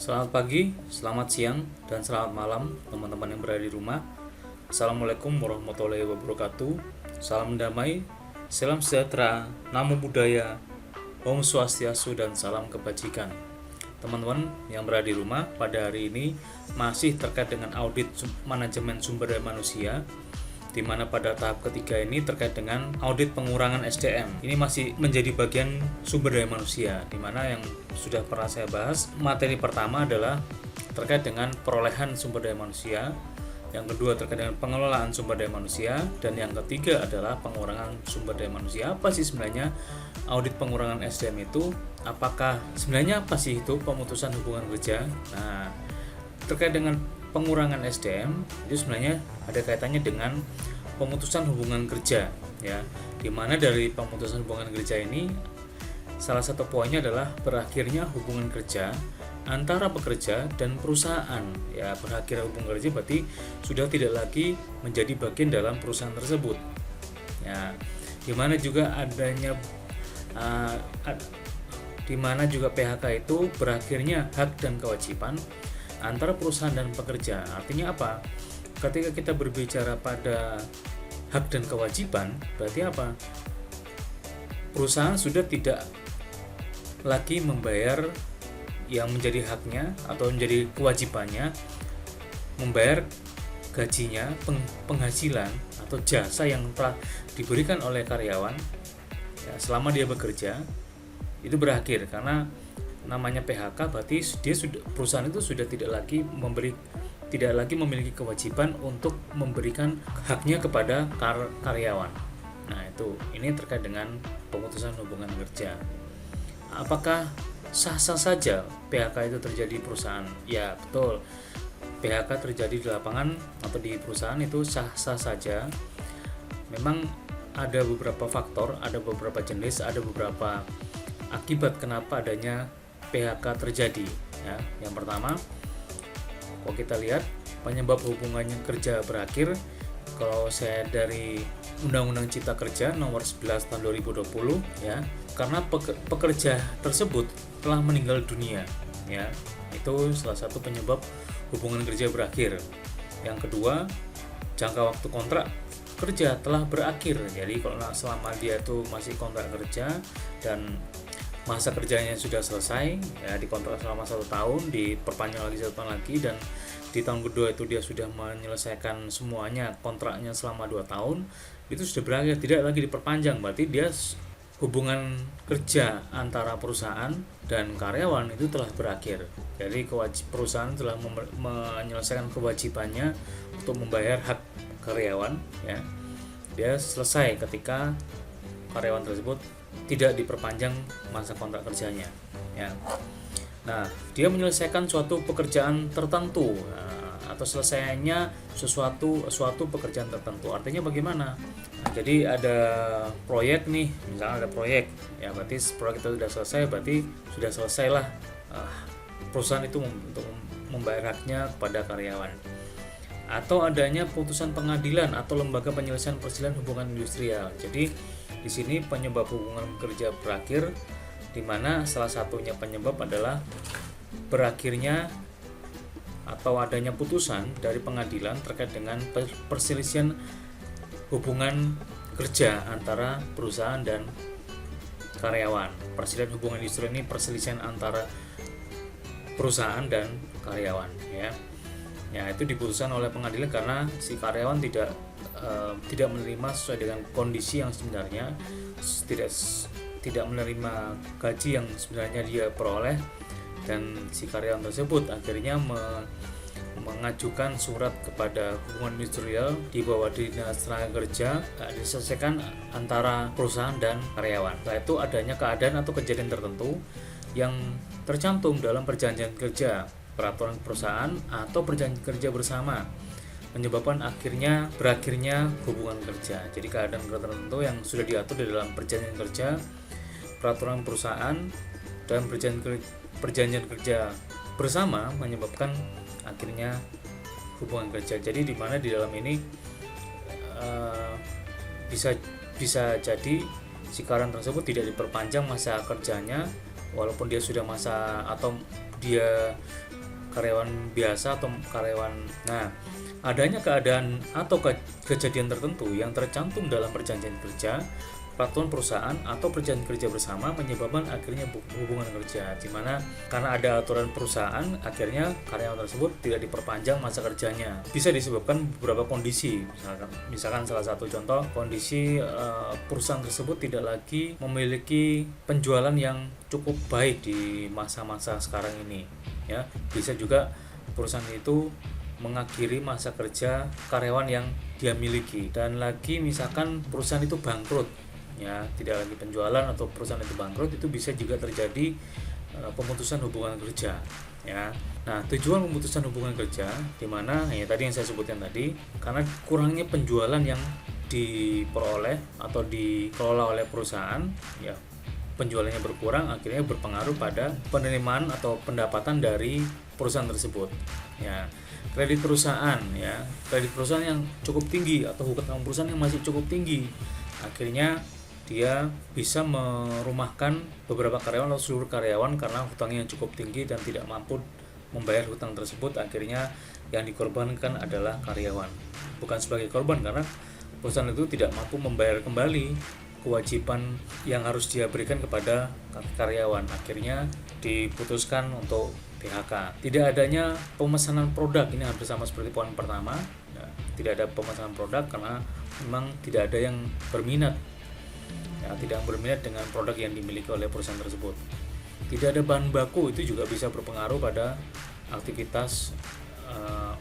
Selamat pagi, selamat siang, dan selamat malam teman-teman yang berada di rumah. Assalamualaikum warahmatullahi wabarakatuh. Salam damai, salam sejahtera, namo buddhaya, om swastiastu, dan salam kebajikan. Teman-teman yang berada di rumah, pada hari ini masih terkait dengan audit manajemen sumber daya manusia, di mana pada tahap ketiga ini terkait dengan audit pengurangan SDM. Ini masih menjadi bagian sumber daya manusia, di mana yang sudah pernah saya bahas. Materi pertama adalah terkait dengan perolehan sumber daya manusia, yang kedua terkait dengan pengelolaan sumber daya manusia, dan yang ketiga adalah pengurangan sumber daya manusia. Apa sih sebenarnya audit pengurangan SDM itu? Apakah sebenarnya apa sih itu pemutusan hubungan kerja? Nah, terkait dengan pengurangan SDM itu sebenarnya ada kaitannya dengan pemutusan hubungan kerja, ya. Dimana dari pemutusan hubungan kerja ini salah satu poinnya adalah berakhirnya hubungan kerja antara pekerja dan perusahaan. Ya, berakhir hubungan kerja berarti sudah tidak lagi menjadi bagian dalam perusahaan tersebut. Ya, dimana juga adanya dimana juga PHK itu berakhirnya hak dan kewajiban antara perusahaan dan pekerja. Artinya apa? Ketika kita berbicara pada hak dan kewajiban, berarti apa? Perusahaan sudah tidak lagi membayar yang menjadi haknya atau menjadi kewajibannya, membayar gajinya, penghasilan atau jasa yang telah diberikan oleh karyawan ya, selama dia bekerja, itu berakhir. Karena namanya PHK berarti perusahaan itu sudah tidak lagi memiliki kewajiban untuk memberikan haknya kepada karyawan. Nah, ini terkait dengan pemutusan hubungan kerja. Apakah sah-sah saja PHK itu terjadi di perusahaan? Ya, betul. PHK terjadi di lapangan atau di perusahaan itu sah-sah saja. Memang ada beberapa faktor, ada beberapa jenis, ada beberapa akibat kenapa adanya PHK terjadi, ya. Yang pertama, kalau kita lihat penyebab hubungannya kerja berakhir, kalau saya dari Undang-Undang Cipta Kerja nomor 11 tahun 2020, ya, karena pekerja tersebut telah meninggal dunia, ya. Itu salah satu penyebab hubungan kerja berakhir. Yang kedua, jangka waktu kontrak kerja telah berakhir. Jadi kalau selama dia itu masih kontrak kerja dan masa kerjanya sudah selesai, ya, dikontrak selama 1 tahun, diperpanjang lagi 1 tahun lagi, dan di tahun kedua itu dia sudah menyelesaikan semuanya kontraknya selama 2 tahun, itu sudah berakhir, tidak lagi diperpanjang. Berarti dia hubungan kerja antara perusahaan dan karyawan itu telah berakhir. Jadi perusahaan telah menyelesaikan kewajibannya untuk membayar hak karyawan, ya. Dia selesai ketika karyawan tersebut tidak diperpanjang masa kontrak kerjanya, ya. Nah, dia menyelesaikan suatu pekerjaan tertentu, atau selesainya suatu pekerjaan tertentu. Artinya bagaimana? Nah, jadi ada proyek nih, misalnya ada proyek, ya, berarti proyek itu sudah selesai, berarti sudah selesailah perusahaan itu untuk membayar haknya kepada karyawan. Atau adanya putusan pengadilan atau lembaga penyelesaian perselisihan hubungan industrial. Jadi di sini penyebab hubungan kerja berakhir, di mana salah satunya penyebab adalah berakhirnya atau adanya putusan dari pengadilan terkait dengan perselisihan hubungan kerja antara perusahaan dan karyawan. Perselisihan hubungan industri ini perselisihan antara perusahaan dan karyawan, ya. Ya, itu diputuskan oleh pengadilan karena si karyawan tidak menerima sesuai dengan kondisi yang sebenarnya, tidak menerima gaji yang sebenarnya dia peroleh, dan si karyawan tersebut akhirnya mengajukan surat kepada hubungan industrial di bawah Dinas Tenaga Kerja, diselesaikan antara perusahaan dan karyawan. Setelah itu adanya keadaan atau kejadian tertentu yang tercantum dalam perjanjian kerja, peraturan perusahaan atau perjanjian kerja bersama, menyebabkan berakhirnya hubungan kerja. Jadi keadaan tertentu yang sudah diatur di dalam perjanjian kerja, peraturan perusahaan, dan perjanjian kerja bersama menyebabkan akhirnya hubungan kerja. Jadi di mana di dalam ini bisa jadi si karyawan tersebut tidak diperpanjang masa kerjanya, walaupun dia sudah masa atau dia karyawan biasa atau karyawan. Nah, adanya keadaan atau kejadian tertentu yang tercantum dalam perjanjian kerja, peraturan perusahaan atau perjanjian kerja bersama menyebabkan akhirnya hubungan kerja, di mana karena ada aturan perusahaan akhirnya karyawan tersebut tidak diperpanjang masa kerjanya. Bisa disebabkan beberapa kondisi, misalkan salah satu contoh kondisi perusahaan tersebut tidak lagi memiliki penjualan yang cukup baik di masa-masa sekarang ini, ya. Bisa juga perusahaan itu mengakhiri masa kerja karyawan yang dia miliki, dan lagi misalkan perusahaan itu bangkrut, ya, tidak lagi penjualan atau perusahaan itu bangkrut, itu bisa juga terjadi pemutusan hubungan kerja, ya. Nah, tujuan pemutusan hubungan kerja di mana ya tadi yang saya sebutkan tadi, karena kurangnya penjualan yang diperoleh atau dikelola oleh perusahaan, ya, penjualannya berkurang, akhirnya berpengaruh pada penerimaan atau pendapatan dari perusahaan tersebut, ya. Kredit perusahaan, ya, kredit perusahaan yang cukup tinggi atau hutang perusahaan yang masih cukup tinggi, akhirnya dia bisa merumahkan beberapa karyawan atau seluruh karyawan karena hutangnya yang cukup tinggi dan tidak mampu membayar hutang tersebut. Akhirnya yang dikorbankan adalah karyawan, bukan sebagai korban, karena perusahaan itu tidak mampu membayar kembali kewajiban yang harus dia berikan kepada karyawan. Akhirnya diputuskan untuk PHK. Tidak adanya pemesanan produk, ini hampir sama seperti poin pertama, ya, tidak ada pemesanan produk karena memang tidak ada yang berminat, ya, tidak berminat dengan produk yang dimiliki oleh perusahaan tersebut. Tidak ada bahan baku, itu juga bisa berpengaruh pada aktivitas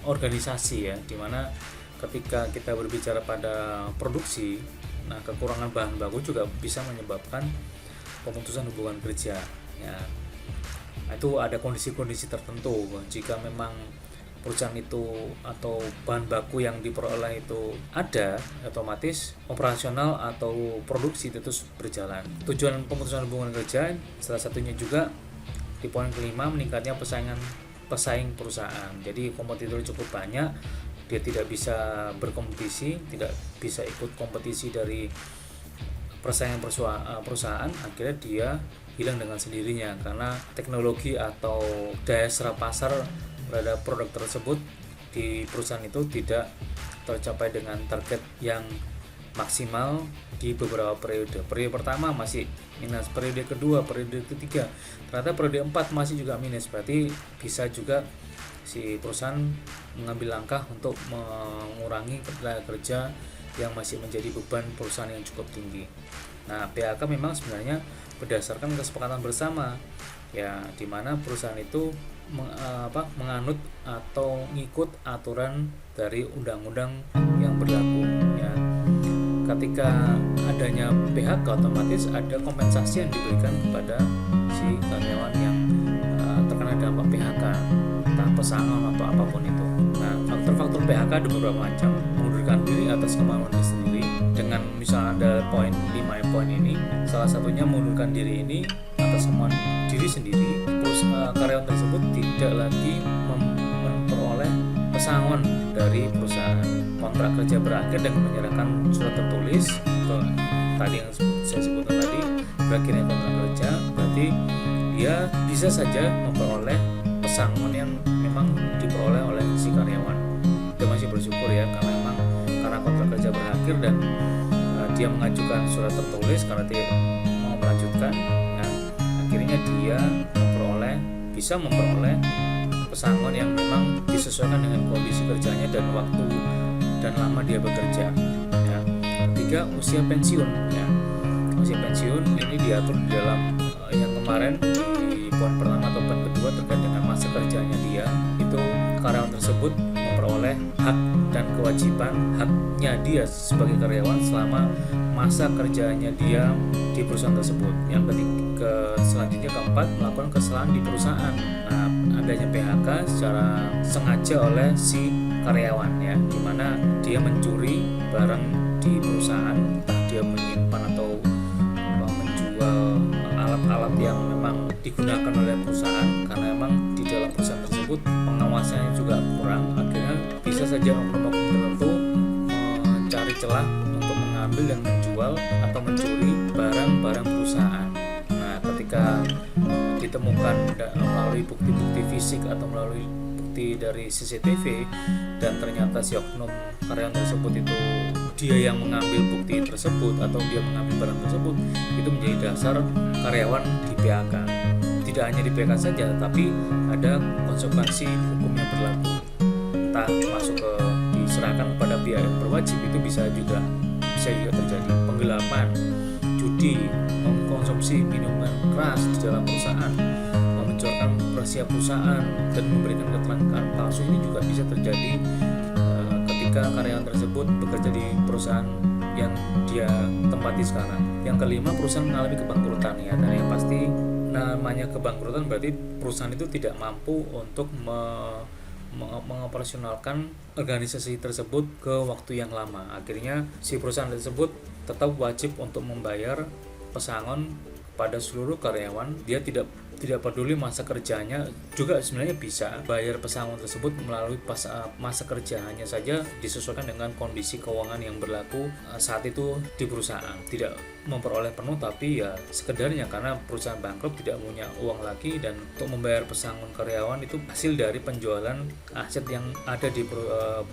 organisasi, ya, dimana ketika kita berbicara pada produksi, nah kekurangan bahan baku juga bisa menyebabkan pemutusan hubungan kerja, ya. Itu ada kondisi-kondisi tertentu. Jika memang perusahaan itu atau bahan baku yang diperoleh itu ada, otomatis operasional atau produksi itu terus berjalan. Tujuan pemutusan hubungan kerja salah satunya juga di poin kelima, meningkatnya pesaing perusahaan. Jadi kompetitor cukup banyak, dia tidak bisa berkompetisi, tidak bisa ikut kompetisi dari persaingan perusahaan, akhirnya dia hilang dengan sendirinya karena teknologi atau daya serap pasar terhadap produk tersebut di perusahaan itu tidak tercapai dengan target yang maksimal di beberapa periode. Periode pertama masih minus, periode kedua, periode ketiga, ternyata periode 4 masih juga minus. Berarti bisa juga si perusahaan mengambil langkah untuk mengurangi tenaga kerja yang masih menjadi beban perusahaan yang cukup tinggi. Nah, PHK memang sebenarnya berdasarkan kesepakatan bersama, ya, di mana perusahaan itu menganut atau ngikut aturan dari undang-undang yang berlaku, ya. Ketika adanya PHK, otomatis ada kompensasi yang diberikan kepada si karyawan yang terkena dampak PHK, entah pesangon atau apapun itu. Nah, faktor-faktor PHK ada beberapa macam. Mengundurkan diri atas kemauan sendiri, dengan misalnya ada poin 5 poin ini, salah satunya mengundurkan diri ini atas kemauan diri sendiri, terus karyawan tersebut tidak lagi memperoleh pesangon dari perusahaan, kontrak kerja berakhir dengan menyerahkan surat tertulis atau tadi yang saya sebutkan tadi, berakhirnya kontrak kerja, berarti dia bisa saja memperoleh pesangon yang memang diperoleh oleh si karyawan. Dia masih bersyukur, ya, karena kontrak kerja berakhir dan dia mengajukan surat tertulis karena dia mau melanjutkan, ya, akhirnya dia bisa memperoleh pesangon yang memang disesuaikan dengan kondisi kerjanya dan waktu dan lama dia bekerja, ya. Ketiga, usia pensiun, ya. Usia pensiun ini diatur di dalam yang kemarin di poin pertama atau poin kedua terkait dengan masa kerjanya dia, itu karyawan tersebut memperoleh hak dan kewajiban haknya dia sebagai karyawan selama masa kerjanya dia di perusahaan tersebut. Yang selanjutnya keempat, melakukan kesalahan di perusahaan. Nah, adanya PHK secara sengaja oleh si karyawan, ya, dimana dia mencuri barang di perusahaan, entah dia menyimpan atau menjual alat-alat yang memang digunakan oleh perusahaan, karena memang di dalam perusahaan tersebut pengawasannya juga kurang, akhirnya bisa saja oknum-oknum tertentu mencari celah untuk mengambil dan menjual atau mencuri barang-barang perusahaan. Nah, ketika ditemukan melalui bukti-bukti fisik atau melalui bukti dari CCTV, dan ternyata si oknum karyawan tersebut itu dia yang mengambil bukti tersebut atau dia mengambil barang tersebut, itu menjadi dasar karyawan di PHK. Tidak hanya di PHK saja, tapi ada konsekuensi hukum yang berlaku, entah masuk ke diserahkan kepada pihak yang berwajib. Itu bisa juga terjadi penggelapan, judi, mengkonsumsi minuman keras di dalam perusahaan, membocorkan rahasia perusahaan, dan memberikan keterangan palsu. Ini juga bisa terjadi ketika karyawan tersebut bekerja di perusahaan yang dia tempati sekarang. Yang kelima, perusahaan mengalami kebangkrutan ya. Dan yang pasti namanya kebangkrutan berarti perusahaan itu tidak mampu untuk mengoperasionalkan organisasi tersebut ke waktu yang lama. Akhirnya si perusahaan tersebut tetap wajib untuk membayar pesangon pada seluruh karyawan. Dia tidak peduli masa kerjanya, juga sebenarnya bisa bayar pesangon tersebut melalui masa kerja, hanya saja disesuaikan dengan kondisi keuangan yang berlaku saat itu di perusahaan. Tidak memperoleh penuh, tapi ya sekedarnya karena perusahaan bangkrut, tidak punya uang lagi, dan untuk membayar pesangon karyawan itu hasil dari penjualan aset yang ada di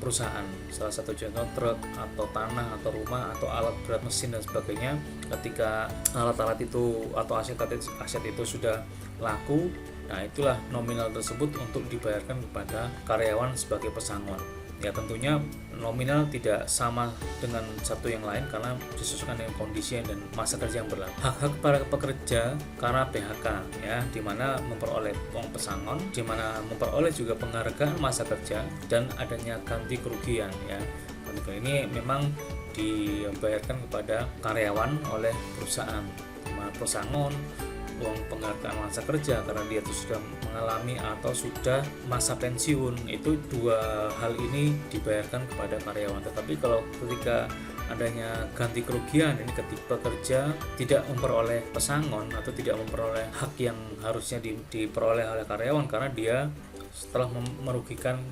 perusahaan. Salah satu contoh truk atau tanah atau rumah atau alat berat mesin dan sebagainya. Ketika alat-alat itu atau aset itu sudah laku, nah itulah nominal tersebut untuk dibayarkan kepada karyawan sebagai pesangon. Ya tentunya nominal tidak sama dengan satu yang lain karena disesuaikan dengan kondisi dan masa kerja yang berlaku. Hak-hak para pekerja karena PHK ya, dimana memperoleh uang pesangon, dimana memperoleh juga penghargaan masa kerja, dan adanya ganti kerugian ya. Ganti kerugian ini memang dibayarkan kepada karyawan oleh perusahaan, dimana pesangon, uang penghargaan masa kerja karena dia itu sudah mengalami atau sudah masa pensiun. Itu dua hal ini dibayarkan kepada karyawan. Tetapi kalau ketika adanya ganti kerugian, ini ketika pekerja tidak memperoleh pesangon atau tidak memperoleh hak yang harusnya diperoleh oleh karyawan karena dia setelah merugikan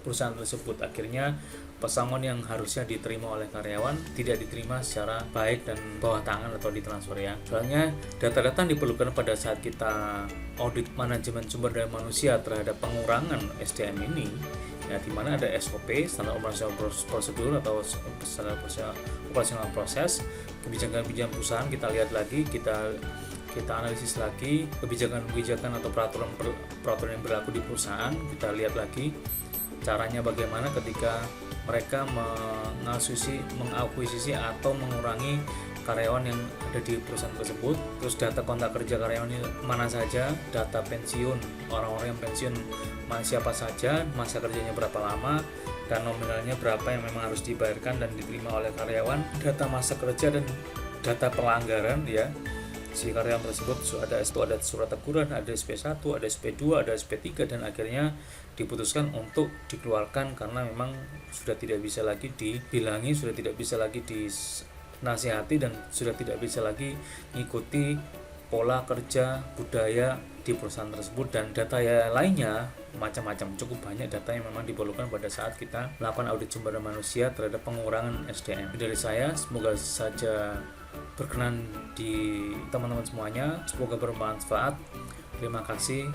perusahaan tersebut, akhirnya pesangon yang harusnya diterima oleh karyawan tidak diterima secara baik dan bawah tangan atau ditransfer ya. Soalnya data-data yang diperlukan pada saat kita audit manajemen sumber daya manusia terhadap pengurangan SDM ini ya, di mana ada SOP, standar operasional prosedur atau standar operasional proses, kebijakan perusahaan. Kita lihat lagi, kita analisis lagi kebijakan atau peraturan yang berlaku di perusahaan. Kita lihat lagi caranya bagaimana ketika mereka mengakuisisi atau mengurangi karyawan yang ada di perusahaan tersebut. Terus data kontak kerja karyawan ini mana saja, data pensiun orang-orang yang pensiun siapa saja, masa kerjanya berapa lama, dan nominalnya berapa yang memang harus dibayarkan dan diterima oleh karyawan, data masa kerja dan data pelanggaran ya si karyawan tersebut. Ada surat teguran, ada SP1, ada SP2, ada SP3, dan akhirnya diputuskan untuk dikeluarkan karena memang sudah tidak bisa lagi dibilangi, sudah tidak bisa lagi dinasihati, dan sudah tidak bisa lagi mengikuti pola kerja budaya di perusahaan tersebut. Dan data lainnya macam-macam, cukup banyak data yang memang diperlukan pada saat kita melakukan audit sumber daya manusia terhadap pengurangan SDM. Dari saya, semoga saja berkenan di teman-teman semuanya, semoga bermanfaat. Terima kasih,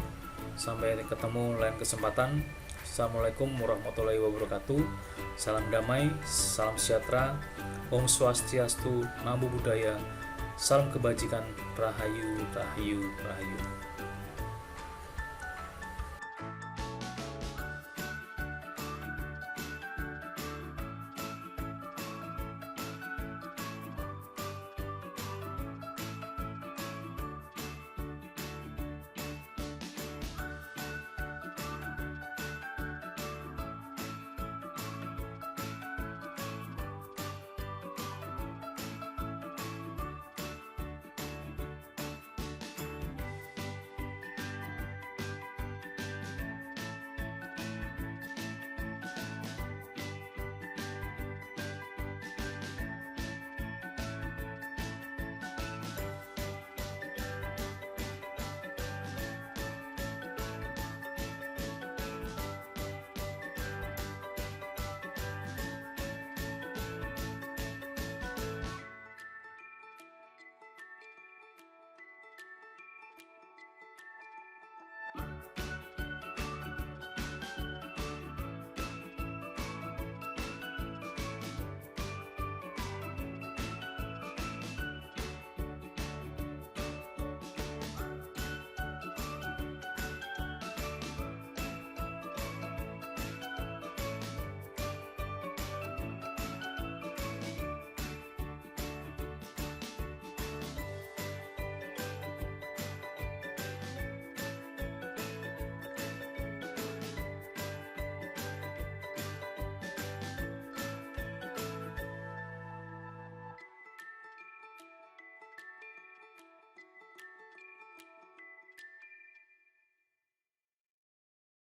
sampai ketemu lain kesempatan. Assalamualaikum warahmatullahi wabarakatuh. Salam damai, salam sejahtera, Om Swastiastu, Namo Buddhaya, salam kebajikan, Rahayu, Rahayu, Rahayu.